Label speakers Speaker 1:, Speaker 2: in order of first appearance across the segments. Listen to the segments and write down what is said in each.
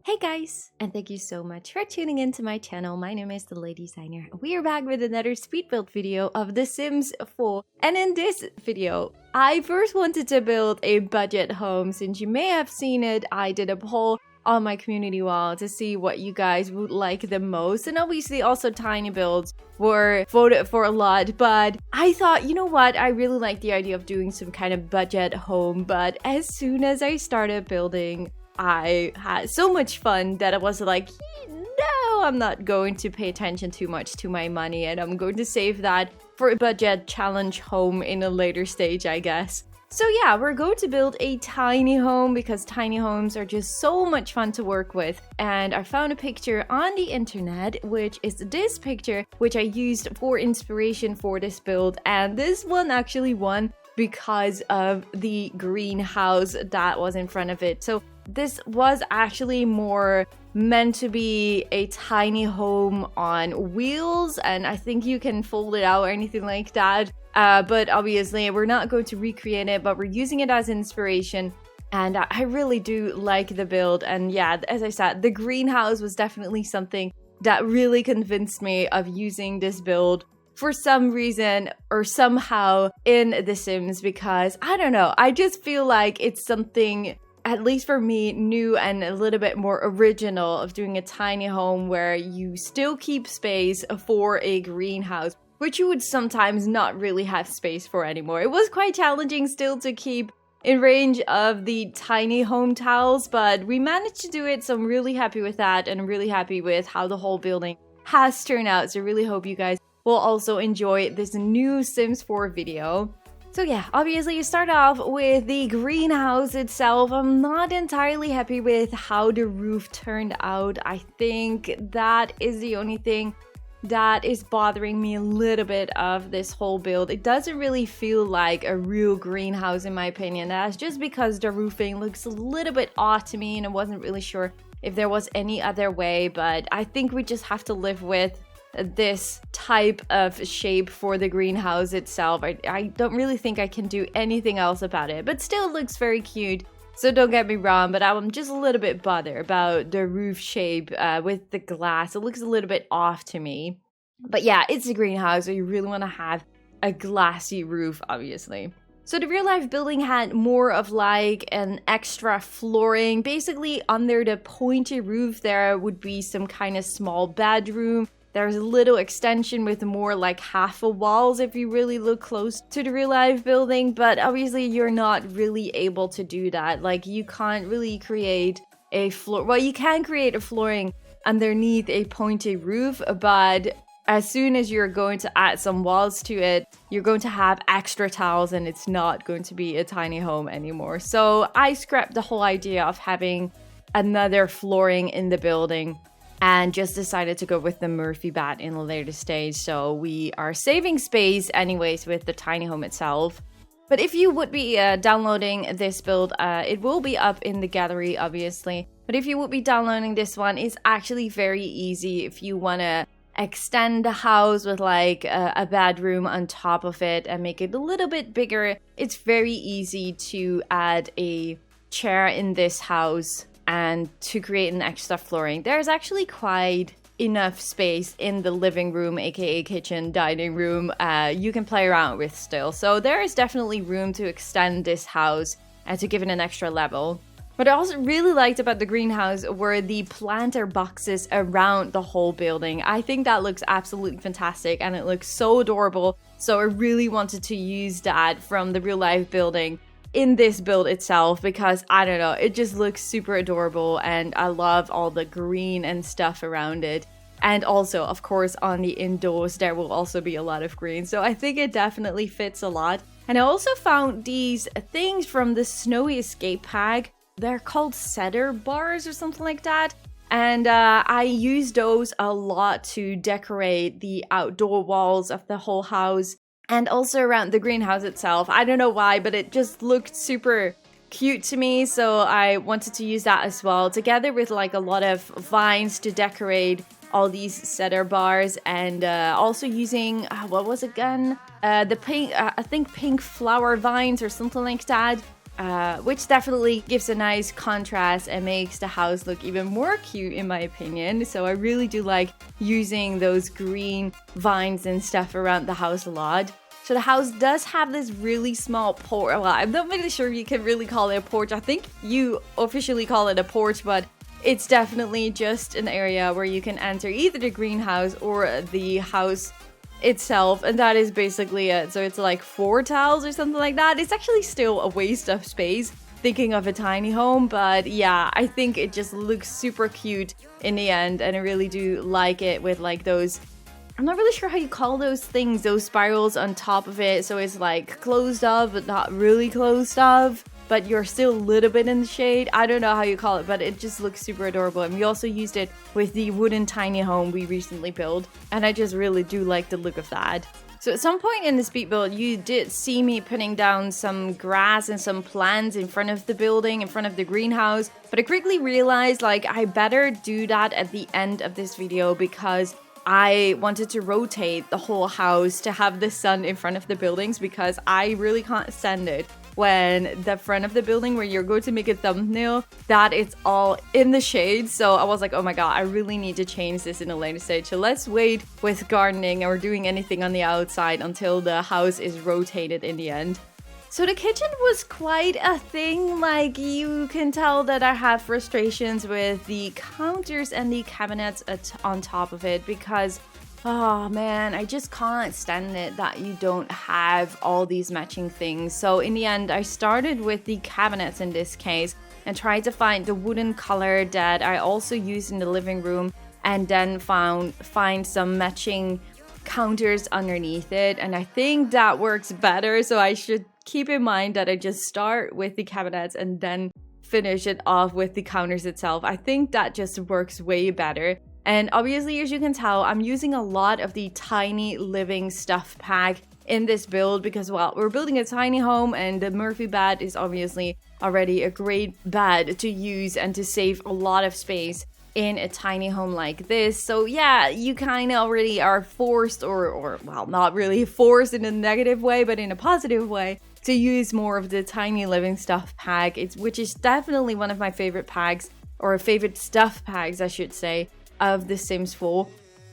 Speaker 1: Hey guys, and thank you so much for tuning in to my channel. My name is DeLadysigner. We are back with another speed build video of The Sims 4. And in this video, I first wanted to build a budget home. Since you may have seen it, I did a poll on my community wall to see what you guys would like the most. And obviously also tiny builds were voted for a lot. But I thought, you know what, I really like the idea of doing some kind of budget home. But as soon as I started building, I had so much fun that I was like, no, I'm not going to pay attention too much to my money, and I'm going to save that for a budget challenge home in a later stage, I guess. So yeah, we're going to build a tiny home because tiny homes are just so much fun to work with. And I found a picture on the internet, which is this picture, which I used for inspiration for this build. And this one actually won because of the greenhouse that was in front of it. So this was actually more meant to be a tiny home on wheels, and I think you can fold it out or anything like that. But obviously we're not going to recreate it, but we're using it as inspiration. And I really do like the build. And yeah, as I said, the greenhouse was definitely something that really convinced me of using this build for some reason or somehow in The Sims, because I don't know, I just feel like it's something, at least for me, new and a little bit more original of doing a tiny home where you still keep space for a greenhouse, which you would sometimes not really have space for anymore. It was quite challenging still to keep in range of the tiny home tiles, but we managed to do it, so I'm really happy with that, and I'm really happy with how the whole building has turned out. So I really hope you guys will also enjoy this new Sims 4 video. So yeah, obviously you start off with the greenhouse itself. I'm not entirely happy with how the roof turned out. I think that is the only thing that is bothering me a little bit of this whole build. It doesn't really feel like a real greenhouse in my opinion. That's just because the roofing looks a little bit odd to me, and I wasn't really sure if there was any other way, but I think we just have to live with this type of shape for the greenhouse itself. I don't really think I can do anything else about it, but still looks very cute. So don't get me wrong, but I'm just a little bit bothered about the roof shape with the glass. It looks a little bit off to me. But yeah, it's a greenhouse, so you really want to have a glassy roof, obviously. So the real life building had more of like an extra flooring. Basically, under the pointy roof there would be some kind of small bedroom. There's a little extension with more like half a walls if you really look close to the real life building, but obviously you're not really able to do that. Like, you can't really create a floor. Well, you can create a flooring underneath a pointy roof, but as soon as you're going to add some walls to it, you're going to have extra tiles and it's not going to be a tiny home anymore. So I scrapped the whole idea of having another flooring in the building and just decided to go with the Murphy bat in a later stage. So we are saving space anyways with the tiny home itself. But if you would be downloading this build, it will be up in the gallery, obviously. But if you would be downloading this one, it's actually very easy if you want to extend the house with like a bedroom on top of it and make it a little bit bigger. It's very easy to add a chair in this house and to create an extra flooring. There's actually quite enough space in the living room, aka kitchen, dining room, you can play around with still. So there is definitely room to extend this house and to give it an extra level. What I also really liked about the greenhouse were the planter boxes around the whole building. I think that looks absolutely fantastic and it looks so adorable. So I really wanted to use that from the real life building in this build itself, because I don't know, it just looks super adorable and I love all the green and stuff around it. And also, of course, on the indoors there will also be a lot of green, so I think it definitely fits a lot. And I also found these things from the Snowy Escape pack. They're called cedar bars or something like that, and I used those a lot to decorate the outdoor walls of the whole house and also around the greenhouse itself. I don't know why, but it just looked super cute to me, so I wanted to use that as well, together with like a lot of vines to decorate all these cedar bars, and also using what was it again, the pink I think pink flower vines or something like that which definitely gives a nice contrast and makes the house look even more cute in my opinion. So I really do like using those green vines and stuff around the house a lot. So the house does have this really small porch. Well, I'm not really sure you can really call it a porch. I think you officially call it a porch, but it's definitely just an area where you can enter either the greenhouse or the house itself, and that is basically it. So it's like 4 tiles or something like that. It's actually still a waste of space thinking of a tiny home, but yeah, I think it just looks super cute in the end, and I really do like it with like those, I'm not really sure how you call those things, those spirals on top of it, so it's like closed off but not really closed off, but you're still a little bit in the shade. I don't know how you call it, but it just looks super adorable. And we also used it with the wooden tiny home we recently built, and I just really do like the look of that. So at some point in the speed build, you did see me putting down some grass and some plants in front of the building, in front of the greenhouse, but I quickly realized like I better do that at the end of this video because I wanted to rotate the whole house to have the sun in front of the buildings, because I really can't stand it when the front of the building where you're going to make a thumbnail, that it's all in the shade. So I was like, oh my god, I really need to change this in a later stage. So let's wait with gardening or doing anything on the outside until the house is rotated in the end. So the kitchen was quite a thing. Like, you can tell that I have frustrations with the counters and the cabinets on top of it, because oh man, I just can't stand it that you don't have all these matching things. So in the end, I started with the cabinets in this case and tried to find the wooden color that I also used in the living room, and then find some matching counters underneath it. And I think that works better. So I should keep in mind that I just start with the cabinets and then finish it off with the counters itself. I think that just works way better. And obviously, as you can tell, I'm using a lot of the tiny living stuff pack in this build because, well, we're building a tiny home, and the Murphy bed is obviously already a great bed to use and to save a lot of space in a tiny home like this. So yeah, you kind of already are forced, or well, not really forced in a negative way, but in a positive way, to use more of the tiny living stuff pack, which is definitely one of my favorite packs, or favorite stuff packs, I should say, of The Sims 4.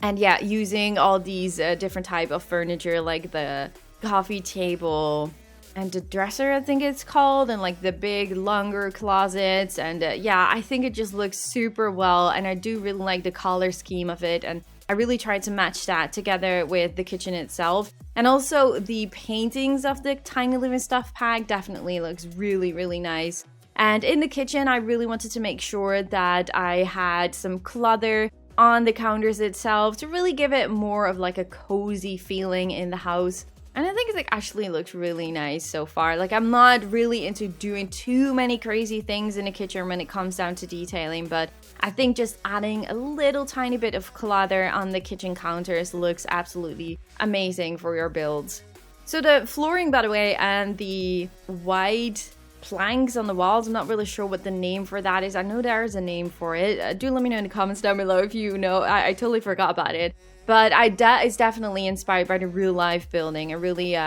Speaker 1: And yeah, using all these different type of furniture, like the coffee table and the dresser, I think it's called, and like the big longer closets, and yeah, I think it just looks super well, and I do really like the color scheme of it, and I really tried to match that together with the kitchen itself. And also the paintings of the tiny living stuff pack definitely looks really, really nice. And in the kitchen, I really wanted to make sure that I had some clutter on the counters itself to really give it more of like a cozy feeling in the house. And I think it actually looks really nice so far. Like, I'm not really into doing too many crazy things in the kitchen when it comes down to detailing, but I think just adding a little tiny bit of clutter on the kitchen counters looks absolutely amazing for your builds. So the flooring, by the way, and the white planks on the walls, I'm not really sure what the name for that is. I know there is a name for it. Do let me know in the comments down below if you know. I totally forgot about it. But it's definitely inspired by the real life building. I really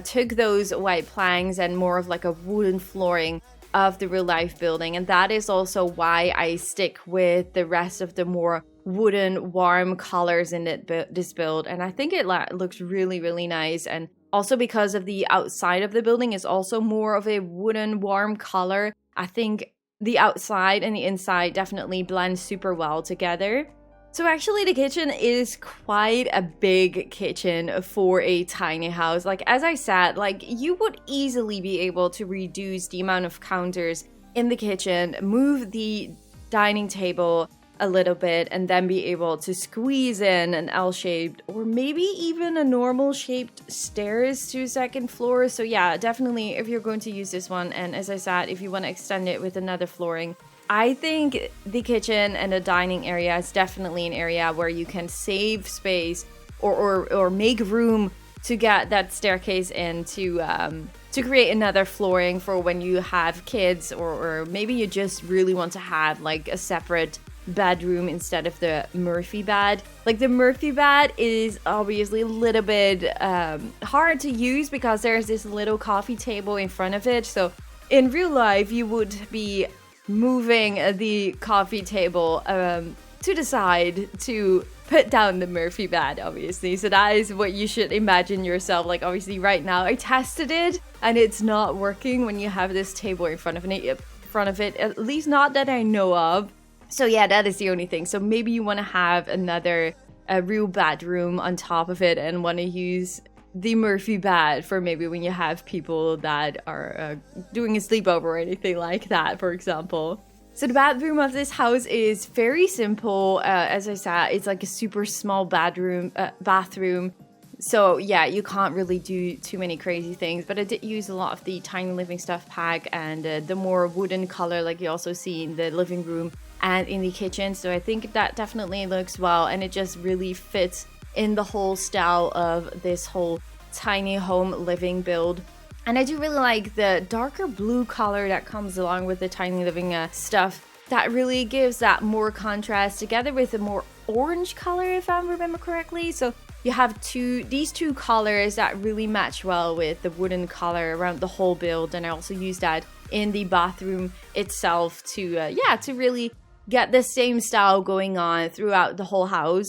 Speaker 1: took those white planks and more of like a wooden flooring of the real life building. And that is also why I stick with the rest of the more wooden warm colors in this build. And I think it looks really, really nice. And also because of the outside of the building is also more of a wooden warm color, I think the outside and the inside definitely blend super well together. So actually the kitchen is quite a big kitchen for a tiny house. Like, as I said, like, you would easily be able to reduce the amount of counters in the kitchen, move the dining table a little bit, and then be able to squeeze in an L-shaped or maybe even a normal shaped stairs to second floor. So yeah, definitely if you're going to use this one, and as I said, if you want to extend it with another flooring, I think the kitchen and the dining area is definitely an area where you can save space or make room to get that staircase in to create another flooring for when you have kids, or maybe you just really want to have like a separate bedroom instead of the Murphy bed. Like, the Murphy bed is obviously a little bit hard to use because there's this little coffee table in front of it, so in real life, you would be moving the coffee table to the side to put down the Murphy bed, obviously. So that is what you should imagine yourself. Like, obviously right now I tested it and it's not working when you have this table in front of it, at least not that I know of. So yeah, that is the only thing. So maybe you want to have another real bedroom on top of it and want to use the Murphy bed for maybe when you have people that are doing a sleepover or anything like that, for example. So the bathroom of this house is very simple. As I said, it's like a super small bathroom. So yeah, you can't really do too many crazy things. But I did use a lot of the Tiny Living stuff pack and the more wooden color like you also see in the living room and in the kitchen. So I think that definitely looks well, and it just really fits in the whole style of this whole tiny home living build. And I do really like the darker blue color that comes along with the Tiny Living stuff. That really gives that more contrast together with a more orange color, if I remember correctly. So you have these two colors that really match well with the wooden color around the whole build. And I also use that in the bathroom itself to really get the same style going on throughout the whole house.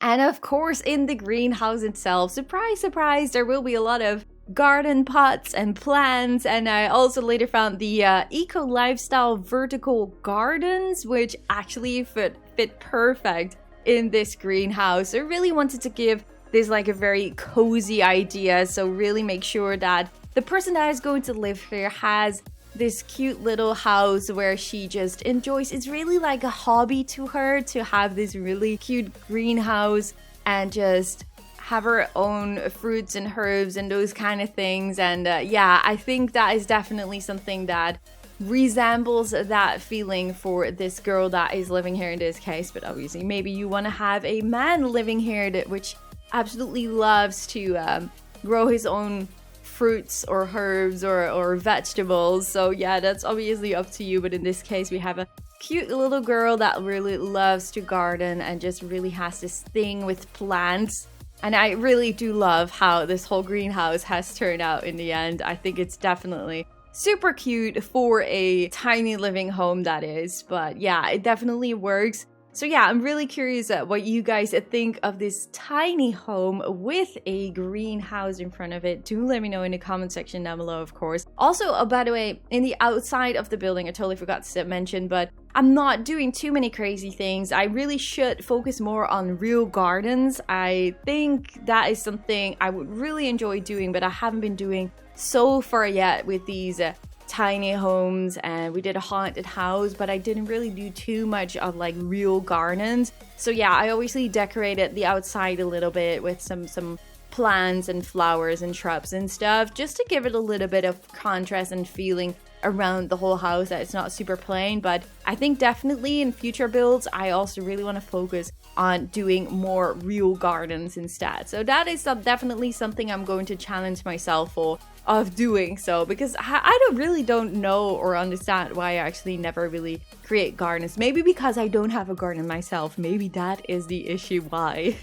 Speaker 1: And of course, in the greenhouse itself, surprise, surprise, there will be a lot of garden pots and plants. And I also later found the eco lifestyle vertical gardens, which actually fit perfect in this greenhouse. I really wanted to give this like a very cozy idea. So really make sure that the person that is going to live here has this cute little house where she just enjoys. It's really like a hobby to her to have this really cute greenhouse and just have her own fruits and herbs and those kind of things. And yeah, I think that is definitely something that resembles that feeling for this girl that is living here in this case. But obviously maybe you want to have a man living here which absolutely loves to grow his own fruits or herbs or vegetables. So yeah, that's obviously up to you. But in this case, we have a cute little girl that really loves to garden and just really has this thing with plants. And I really do love how this whole greenhouse has turned out in the end. I think it's definitely super cute for a tiny living home, that is. But yeah, it definitely works. So yeah, I'm really curious what you guys think of this tiny home with a greenhouse in front of it. Do let me know in the comment section down below, of course. Also, by the way, in the outside of the building, I totally forgot to mention, but I'm not doing too many crazy things. I really should focus more on real gardens. I think that is something I would really enjoy doing, but I haven't been doing so far yet with these tiny homes. And we did a haunted house, but I didn't really do too much of like real gardens. So yeah, I obviously decorated the outside a little bit with some plants and flowers and shrubs and stuff, just to give it a little bit of contrast and feeling around the whole house that it's not super plain. But I think definitely in future builds, I also really want to focus on doing more real gardens instead. So that is definitely something I'm going to challenge myself for of doing so, because I don't know or understand why I actually never really create gardens. Maybe because I don't have a garden myself. Maybe that is the issue why.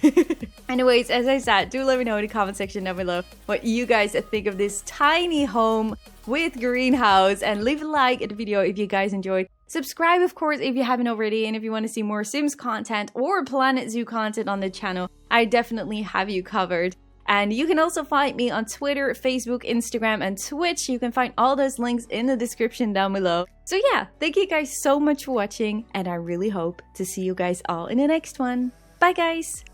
Speaker 1: Anyways, as I said, do let me know in the comment section down below what you guys think of this tiny home with greenhouse, and leave a like at the video if you guys enjoyed. Subscribe, of course, if you haven't already, and if you want to see more Sims content or Planet Zoo content on the channel, I definitely have you covered. And you can also find me on Twitter, Facebook, Instagram, and Twitch. You can find all those links in the description down below. So yeah, thank you guys so much for watching, and I really hope to see you guys all in the next one. Bye guys!